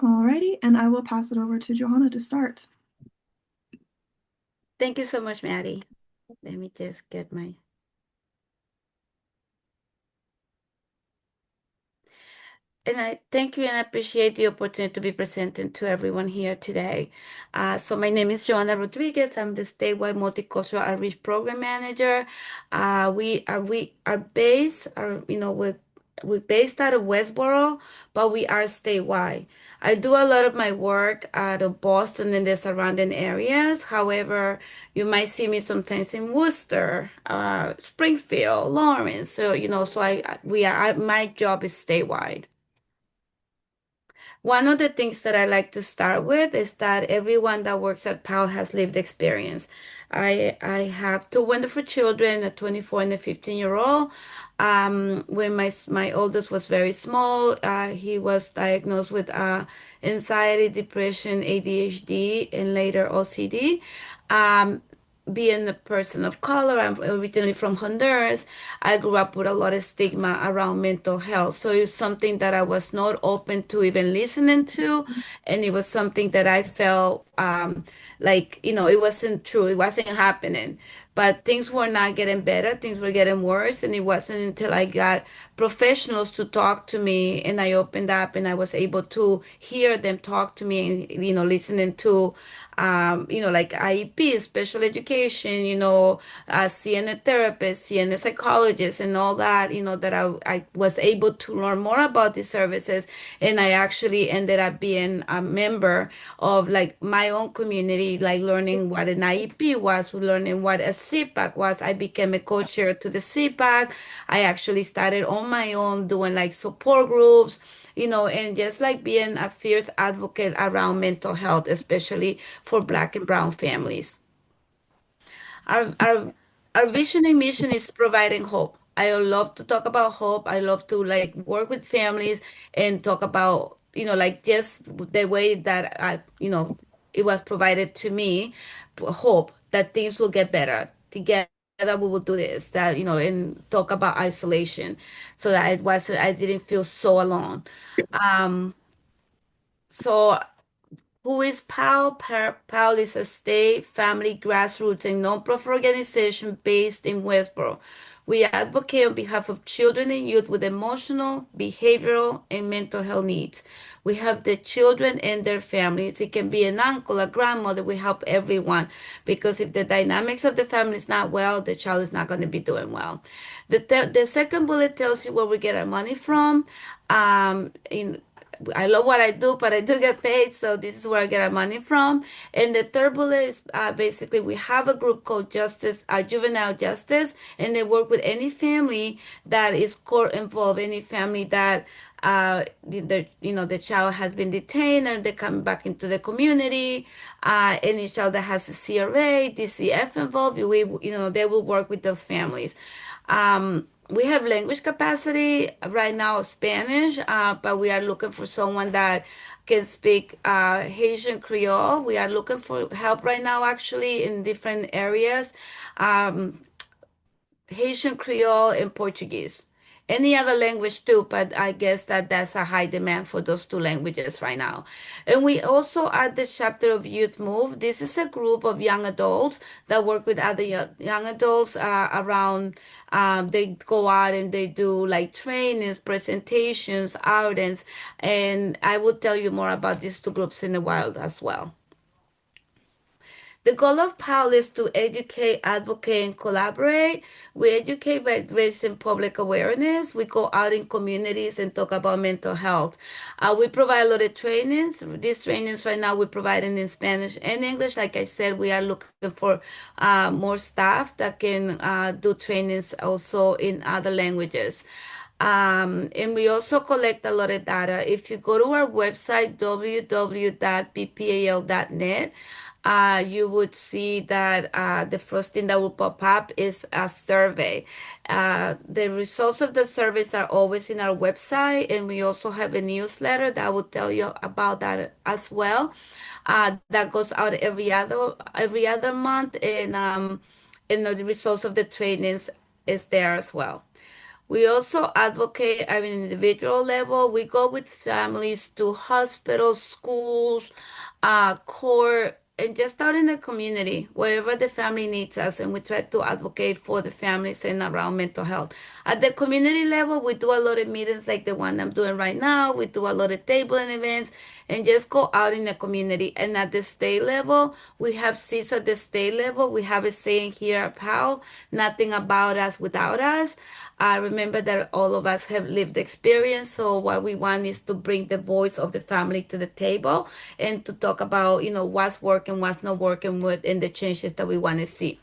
Alrighty, and I will pass it over to Johanna to start. Thank you so much, Maddie. Let me just get my. And I thank you and I appreciate the opportunity to be presenting to everyone here today. So my name is Joanna Rodriguez. I'm the statewide multicultural outreach program manager. We are based, we're based out of Westboro, but we are statewide. I do a lot of my work out of Boston and the surrounding areas. However, you might see me sometimes in Worcester, Springfield, Lawrence. So my job is statewide. One of the things that I like to start with is that everyone that works at PAL has lived experience. I have two wonderful children, a 24 and a 15-year-old. When my oldest was very small, he was diagnosed with anxiety, depression, ADHD, and later OCD. Um, Being a person of color, I'm originally from Honduras. I grew up with a lot of stigma around mental health. So it's something that I was not open to even listening to. And it was something that I felt it wasn't true. It wasn't happening. But things were not getting better. Things were getting worse. And it wasn't until I got professionals to talk to me and I opened up and I was able to hear them talk to me and, listening to like IEP, special education, seeing a therapist, seeing a psychologist, and all that, that I was able to learn more about these services. And I actually ended up being a member of like my own community, like learning what an IEP was, learning what a CPAC was. I became a co-chair to the CPAC. I actually started on my own doing like support groups, and just like being a fierce advocate around mental health, especially for Black and Brown families. Our, our, our vision and mission is providing hope. I love to talk about hope. I love to like work with families and talk about, like just the way that it was provided to me, hope that things will get better. Together we will do this, that, and talk about isolation so that I didn't feel so alone. Um, so who is PAL? PAL is a state, family, grassroots, and non-profit organization based in Westboro. We advocate on behalf of children and youth with emotional, behavioral, and mental health needs. We help the children and their families. It can be an uncle, a grandmother. We help everyone because if the dynamics of the family is not well, the child is not going to be doing well. The second bullet tells you where we get our money from. In I love what I do, but I do get paid, so this is where I get our money from. And the third bullet is basically we have a group called Justice, Juvenile Justice, and they work with any family that is court involved, any family that the child has been detained and they come back into the community. Any child that has a CRA, DCF involved, they will work with those families. We have language capacity right now, Spanish, but we are looking for someone that can speak Haitian Creole. We are looking for help right now, actually, in different areas. Um, Haitian Creole and Portuguese. Any other language too, but I guess that's a high demand for those two languages right now. And we also are the chapter of Youth Move. This is a group of young adults that work with other young adults around. They go out and they do like trainings, presentations, outings, and I will tell you more about these two groups in a while as well. The goal of PAL is to educate, advocate, and collaborate. We educate by raising public awareness. We go out in communities and talk about mental health. We provide a lot of trainings. These trainings right now we're providing in Spanish and English. Like I said, we are looking for more staff that can do trainings also in other languages. And we also collect a lot of data. If you go to our website, www.bpal.net, you would see that the first thing that will pop up is a survey. The results of the surveys are always in our website, and we also have a newsletter that will tell you about that as well. That goes out every other month, and the results of the trainings is there as well. We also advocate at an individual level. We go with families to hospitals, schools, court, and just out in the community, wherever the family needs us, and we try to advocate for the families and around mental health. At the community level, we do a lot of meetings like the one I'm doing right now. We do a lot of tabling events and just go out in the community. And at the state level, we have seats at the state level. We have a saying here at PAL, nothing about us without us. I remember that all of us have lived experience, so what we want is to bring the voice of the family to the table and to talk about, what's working, what's not working with, and the changes that we want to see.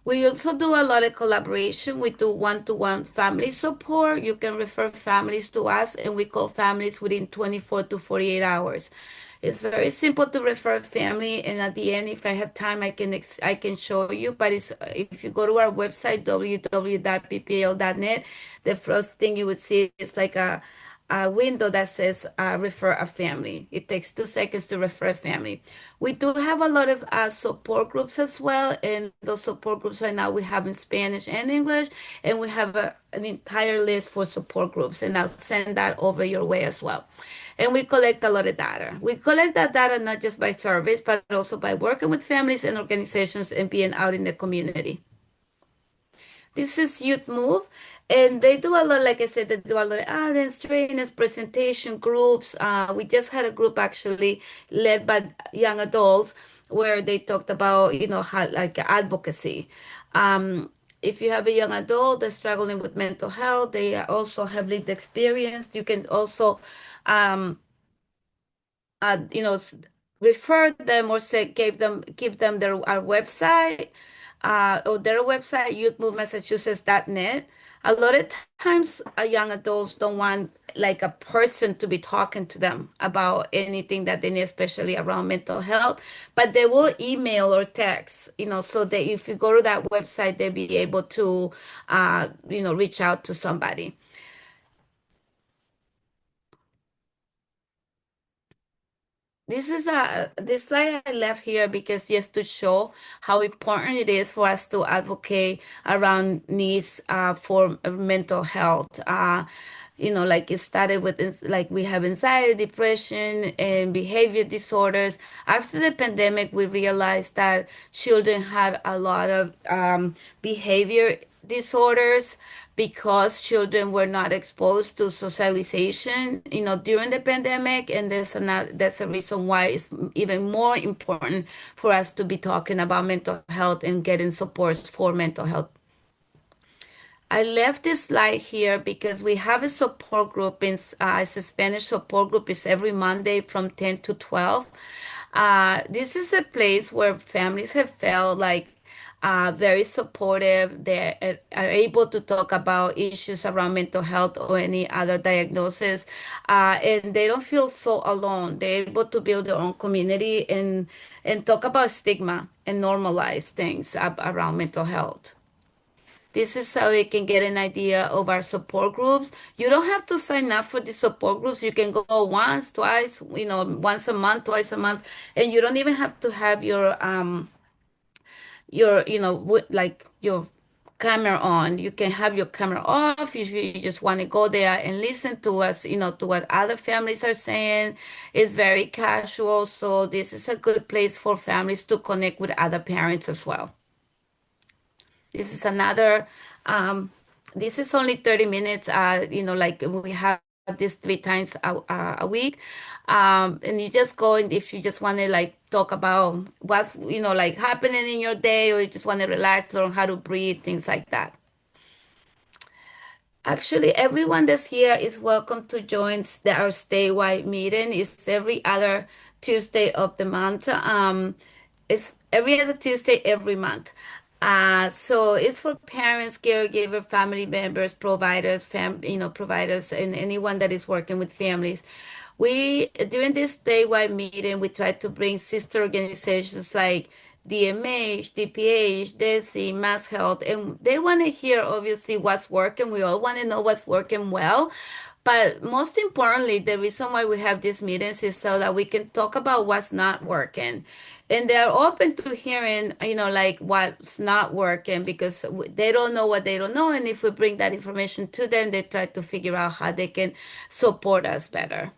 We also do a lot of collaboration. We do one-to-one family support. You can refer families to us, and we call families within 24 to 48 hours. It's very simple to refer family, and at the end, if I have time, I can show you. But it's if you go to our website www.ppal.net, the first thing you would see is like a window that says refer a family. It takes 2 seconds to refer a family. We do have a lot of support groups as well, and those support groups right now we have in Spanish and English, and we have an entire list for support groups, and I'll send that over your way as well. And we collect a lot of data. We collect that data not just by surveys, but also by working with families and organizations and being out in the community. This is Youth Move, and they do a lot, like I said, they do a lot of outings, trainings, presentation groups. We just had a group actually led by young adults where they talked about, how like advocacy. If you have a young adult that's struggling with mental health, they also have lived experience. You can also um, uh, you know, s- refer them or say give them their our website or their website, youthmovemassachusetts.net. A lot of times, young adults don't want like a person to be talking to them about anything that they need, especially around mental health, but they will email or text, so that if you go to that website, they'll be able to, reach out to somebody. This slide I left here because just to show how important it is for us to advocate around needs for mental health. Like it started with like we have anxiety, depression, and behavior disorders. After the pandemic, we realized that children had a lot of behavior disorders because children were not exposed to socialization, during the pandemic, and that's a reason why it's even more important for us to be talking about mental health and getting support for mental health. I left this slide here because we have a support group it's a Spanish support group. It's every Monday from 10 to 12. This is a place where families have felt like very supportive. They are able to talk about issues around mental health or any other diagnosis, and they don't feel so alone. They're able to build their own community and talk about stigma and normalize things around mental health. This is how you can get an idea of our support groups. You don't have to sign up for the support groups. You can go once, twice, once a month, twice a month, and you don't even have to have your like your camera on. You can have your camera off if you just want to go there and listen to us, to what other families are saying. It's very casual, so this is a good place for families to connect with other parents as well. This is another, um, this is only 30 minutes, like we have this 3 times a week. And you just go, and if you just want to like talk about what's, like happening in your day, or you just want to relax, learn how to breathe, things like that. Actually, everyone that's here is welcome to join our statewide meeting. It's every other Tuesday of the month. It's every other Tuesday every month. So it's for parents, caregiver, family members, providers, providers, and anyone that is working with families. We during this statewide meeting, we try to bring sister organizations like DMH, DPH, DESI, Mass Health, and they want to hear obviously what's working. We all want to know what's working well, But most importantly, the reason why we have these meetings is so that we can talk about what's not working. And they're open to hearing, like what's not working because they don't know what they don't know. And if we bring that information to them, they try to figure out how they can support us better.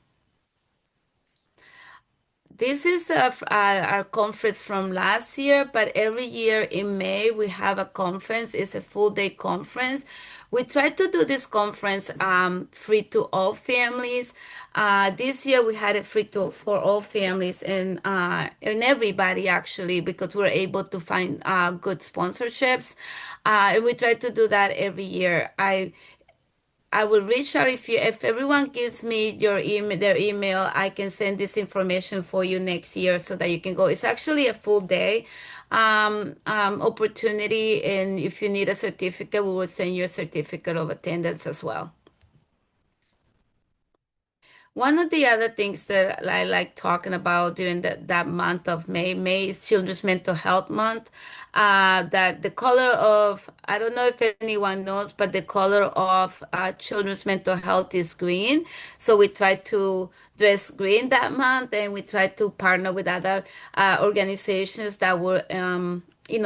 This is our conference from last year, but every year in May we have a conference. It's a full day conference. We try to do this conference free to all families. This year we had it free to for all families and everybody actually because we're able to find good sponsorships, and we try to do that every year. I will reach out if everyone gives me their email, I can send this information for you next year so that you can go. It's actually a full day opportunity, and if you need a certificate, we will send you a certificate of attendance as well. One of the other things that I like talking about during that month of May, May is Children's Mental Health Month. That the color of, I don't know if anyone knows, but the color of children's mental health is green. So we try to dress green that month, and we try to partner with other organizations that will,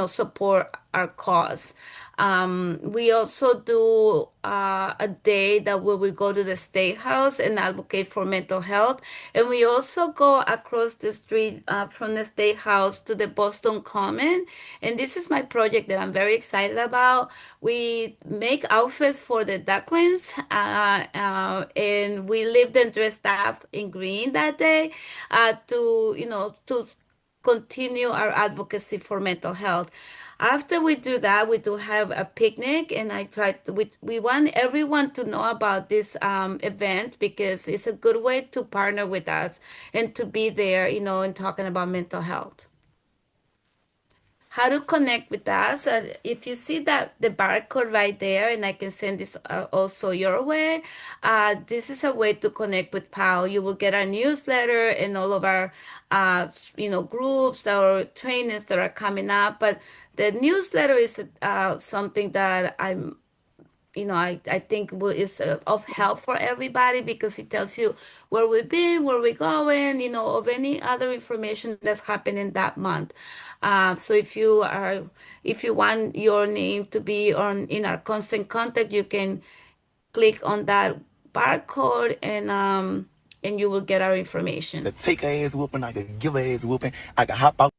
support our cause. We also do a day that where we go to the State House and advocate for mental health. And we also go across the street from the State House to the Boston Common. And this is my project that I'm very excited about. We make outfits for the ducklings, and we lived and dressed up in green that day to continue our advocacy for mental health. After we do that, we do have a picnic, and we want everyone to know about this event because it's a good way to partner with us and to be there, and talking about mental health. How to connect with us? If you see that the barcode right there, and I can send this also your way, this is a way to connect with PAL. You will get our newsletter and all of our, groups or trainings that are coming up. But the newsletter is something that I think is of help for everybody because it tells you where we've been, where we're going, of any other information that's happening that month. So if you want your name to be on in our constant contact, you can click on that barcode and you will get our information. Could take her ass whooping, I could give her ass whooping, I could hop out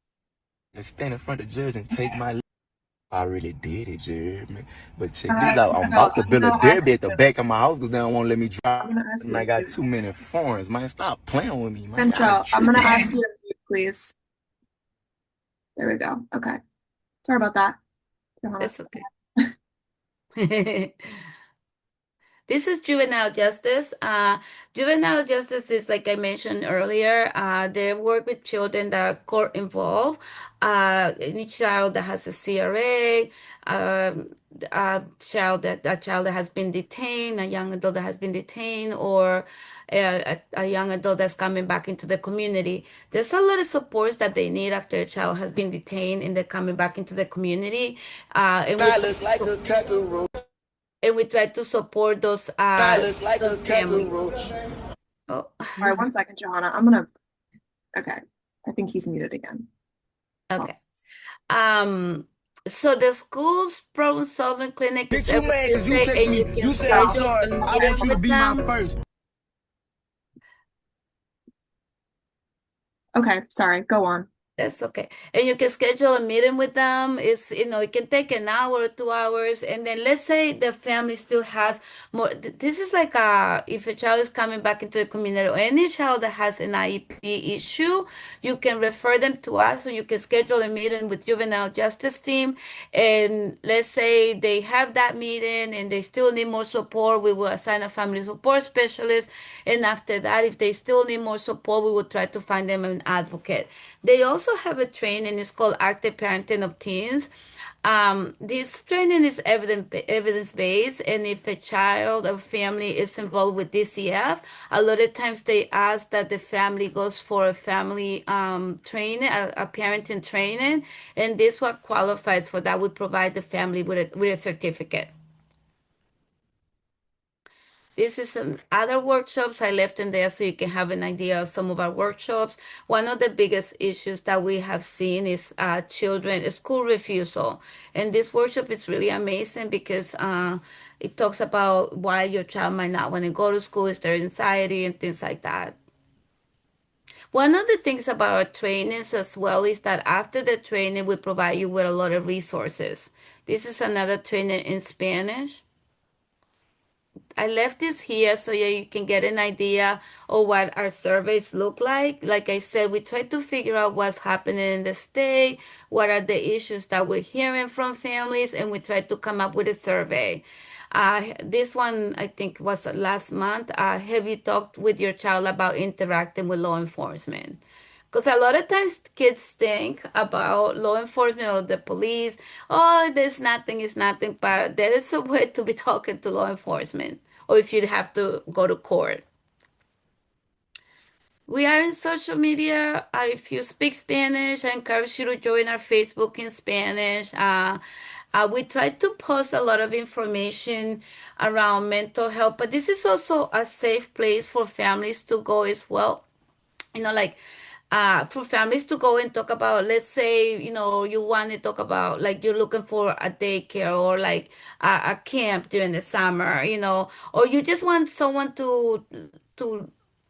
and stand in front of the judge and take my. I really did it, you heard me? But check this out. I'm So about to I'm build a gonna ask derby at the you. back of my house because they don't want to let me drive. I'm gonna ask And you I to got mute. too many foreigns, man. Stop playing with me, man. Y'all Central, I'm gonna tripping. ask you to mute, please. There we go. Okay. Sorry about that, Johanna. That's okay. This is juvenile justice. Juvenile justice is, like I mentioned earlier, they work with children that are court involved. Any child that has a CRA, a child that has been detained, a young adult that has been detained, or a young adult that's coming back into the community. There's a lot of supports that they need after a child has been detained and they're coming back into the community. And we I look like a cockroach. try to support those I look like a families. cockroach. Oh, All right, one second, Johanna. I'm gonna. Okay. I think he's muted again. Oh. okay. Um, so the school's problem solving clinic is Bitch, you every mad because you Tuesday, text and me. you can You said, Stop. schedule son, a I meeting want you to with be my them. first. Okay, sorry. Go on. That's okay. And you can schedule a meeting with them. It can take an hour, 2 hours. And then let's say the family still has more. This is like if a child is coming back into the community or any child that has an IEP issue, you can refer them to us. So you can schedule a meeting with juvenile justice team. And let's say they have that meeting and they still need more support. We will assign a family support specialist. And after that, if they still need more support, we will try to find them an advocate. They also have a training, it's called Active Parenting of Teens. This training is evidence based, and if a child or family is involved with DCF, a lot of times they ask that the family goes for a family training, a parenting training, and this what qualifies for that. We provide the family with a certificate. This is other workshops. I left them there so you can have an idea of some of our workshops. One of the biggest issues that we have seen is children, school refusal. And this workshop is really amazing because it talks about why your child might not want to go to school, is there anxiety and things like that. One of the things about our trainings as well is that after the training, we provide you with a lot of resources. This is another training in Spanish. I left this here so yeah, you can get an idea of what our surveys look like. Like I said, we try to figure out what's happening in the state, what are the issues that we're hearing from families, and we try to come up with a survey. This one, I think, was last month. Have you talked with your child about interacting with law enforcement? Because a lot of times kids think about law enforcement or the police, oh, there's nothing, it's nothing, but there is a way to be talking to law enforcement, or if you have to go to court. We are in social media. If you speak Spanish, I encourage you to join our Facebook in Spanish. We try to post a lot of information around mental health, but this is also a safe place for families to go as well. Like for families to go and talk about, let's say, you want to talk about like you're looking for a daycare or like a camp during the summer, or you just want someone to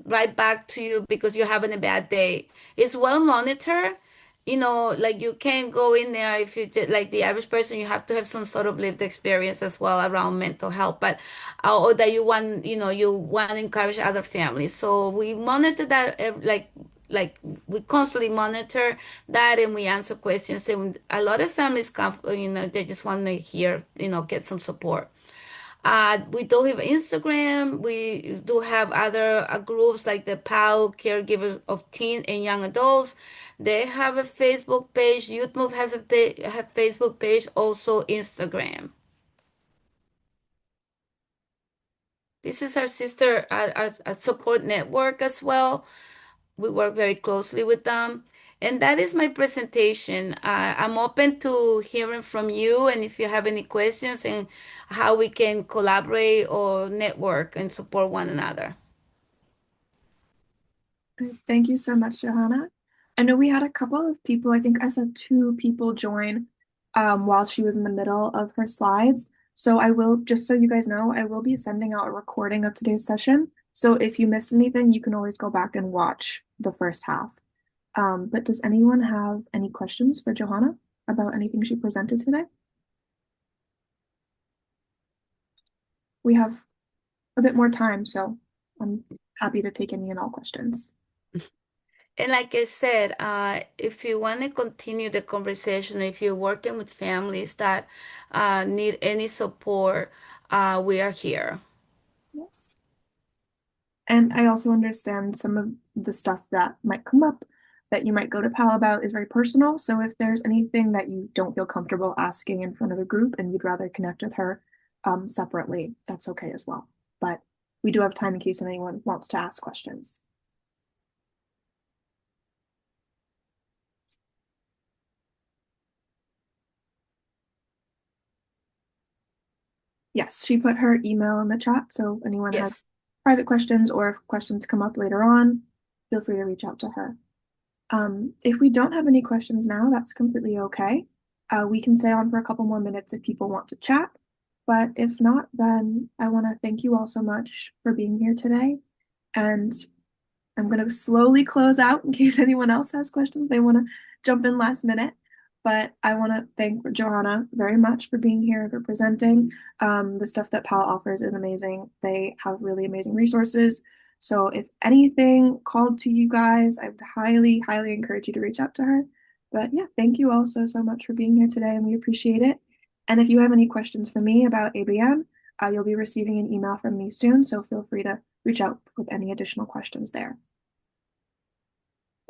write back to you because you're having a bad day. It's well monitored. Like you can't go in there if you did like the average person, you have to have some sort of lived experience as well around mental health, but or that you want to encourage other families. So we monitor that like we constantly monitor that and we answer questions. And a lot of families come, they just want to hear, get some support. We do have Instagram. We do have other groups like the PAL Caregiver of Teen and Young Adults. They have a Facebook page. Youth Move has have Facebook page, also Instagram. This is our sister, our support network as well. We work very closely with them. And that is my presentation. I'm open to hearing from you and if you have any questions and how we can collaborate or network and support one another. Great. Thank you so much, Johanna. I know we had a couple of people, I think I saw two people join while she was in the middle of her slides. So I will, just so you guys know, I will be sending out a recording of today's session. So if you missed anything, you can always go back and watch the first half. But does anyone have any questions for Johanna about anything she presented today? We have a bit more time, so I'm happy to take any and all questions. And like I said, if you want to continue the conversation, if you're working with families that need any support, we are here. Yes. And I also understand some of the stuff that might come up that you might go to Pal about is very personal. So if there's anything that you don't feel comfortable asking in front of a group and you'd rather connect with her separately, that's okay as well. But we do have time in case anyone wants to ask questions. Yes, she put her email in the chat. So if anyone has Yes. private questions or if questions come up later on, feel free to reach out to her. If we don't have any questions now, that's completely okay. We can stay on for a couple more minutes if people want to chat. But if not, then I want to thank you all so much for being here today. And I'm going to slowly close out in case anyone else has questions they want to jump in last minute. But I want to thank Johanna very much for being here and for presenting. The stuff that PAL offers is amazing. They have really amazing resources. So if anything called to you guys, I would highly, highly encourage you to reach out to her. But yeah, thank you all so much for being here today, and we appreciate it. And if you have any questions for me about ABM, you'll be receiving an email from me soon, so feel free to reach out with any additional questions there.